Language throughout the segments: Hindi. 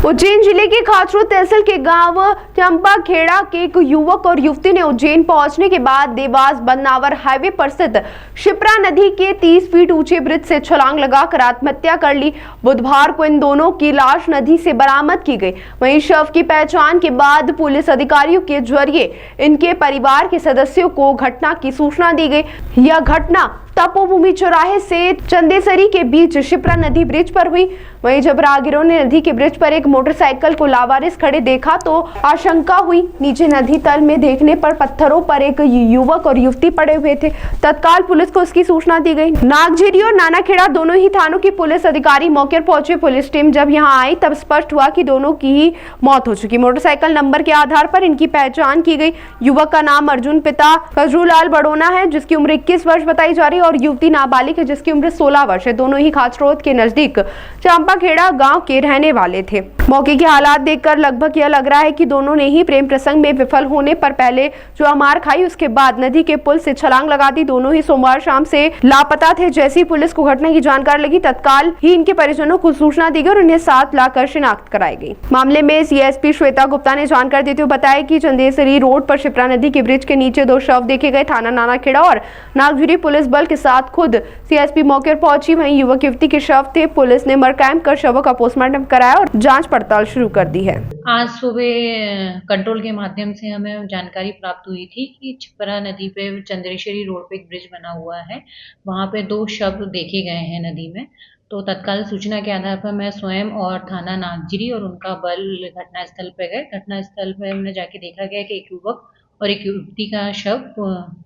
उज्जैन जिले के खाचरो तहसील के गांव चंपाखेड़ा के एक युवक और युवती ने उज्जैन पहुंचने के बाद देवास बन्नावर हाईवे पर स्थित शिप्रा नदी के 30 फीट ऊंचे ब्रिज से छलांग लगाकर आत्महत्या कर ली। बुधवार को इन दोनों की लाश नदी से बरामद की गई। वहीं शव की पहचान के बाद पुलिस अधिकारियों के जरिए इनके परिवार के सदस्यों को घटना की सूचना दी गई। यह घटना तपोभूमि चौराहे से चंदेसरी के बीच शिप्रा नदी ब्रिज पर हुई। वहीं जब राहगीरों ने नदी के ब्रिज पर एक मोटरसाइकिल को लावारिस खड़े देखा तो आशंका हुई। नीचे नदी तल में देखने पर पत्थरों पर एक युवक और युवती पड़े हुए थे। तत्काल पुलिस को इसकी सूचना दी गई। नागझिरी और नानाखेड़ा दोनों ही थानों की पुलिस अधिकारी मौके पर पहुंचे। पुलिस टीम जब यहां आई तब स्पष्ट हुआ कि दोनों की ही मौत हो चुकी। मोटरसाइकिल नंबर के आधार पर इनकी पहचान की गई। युवक का नाम अर्जुन पिता फजलुलाल बड़ोना है, जिसकी उम्र 21 वर्ष बताई जा रही है, और युवती नाबालिग है, जिसकी उम्र 16 वर्ष है। दोनों ही खाचरोद के नजदीक चंपाखेड़ा गांव के रहने वाले थे। मौके के हालात देखकर लगभग यह लग रहा है कि दोनों ने ही प्रेम प्रसंग में विफल होने पर पहले जो मार खाई, उसके बाद नदी के पुल से छलांग लगा दी। दोनों ही सोमवार शाम से लापता थे। जैसी पुलिस को घटना की जानकारी लगी, तत्काल ही इनके परिजनों को सूचना दी गई और उन्हें साथ लाकर शिनाख्त कराई गई। मामले में सीएसपी श्वेता गुप्ता ने जानकारी देते हुए बताया कि चंदेसरी रोड पर शिप्रा नदी के ब्रिज के नीचे 2 शव देखे गए। थाना नानाखेड़ा और नागझिरी पुलिस बल के साथ खुद सीएसपी मौके पर पहुंची। वहीं युवक युवती के शव थे। पुलिस ने मरकाम कर शवों का पोस्टमार्टम कराया और जांच पड़ताल शुरू कर दी है। आज सुबह कंट्रोल के माध्यम से हमें जानकारी प्राप्त हुई थी कि शिप्रा नदी पे चंदेश्वरी रोड पे एक ब्रिज बना हुआ है, वहां पे 2 शव देखे गए हैं नदी में। तो तत्काल सूचना के आधार पर मैं स्वयं और थाना नागझिरी और उनका बल घटनास्थल पे गए। घटनास्थल पे हमने जाके देखा गया कि एक युवक और एक युवती का शव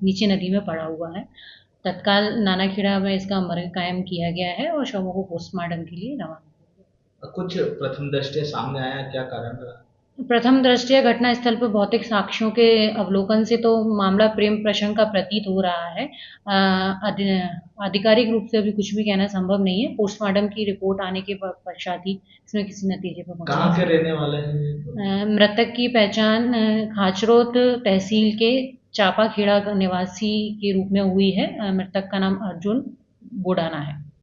नीचे नदी में पड़ा हुआ है। तत्काल नानाखेड़ा में इसका मर्ग कायम किया गया है और शवों को पोस्टमार्टम के लिए रवाना। कुछ प्रथम दृष्टया सामने आया, क्या कारण रहा? प्रथम दृष्टया घटना स्थल पर भौतिक साक्ष्यों के अवलोकन से तो मामला प्रेम प्रसंग का प्रतीत हो रहा है। आधिकारिक रूप से अभी कुछ भी कहना संभव नहीं है। पोस्टमार्टम की रिपोर्ट आने के पश्चात ही इसमें किसी नतीजे पर पहुंचा। कहाँ के रहने वाले हैं? मृतक की पहचान खाचरोद तहसील के चापाखेड़ा निवासी के रूप में हुई है। मृतक का नाम अर्जुन बोडाना है।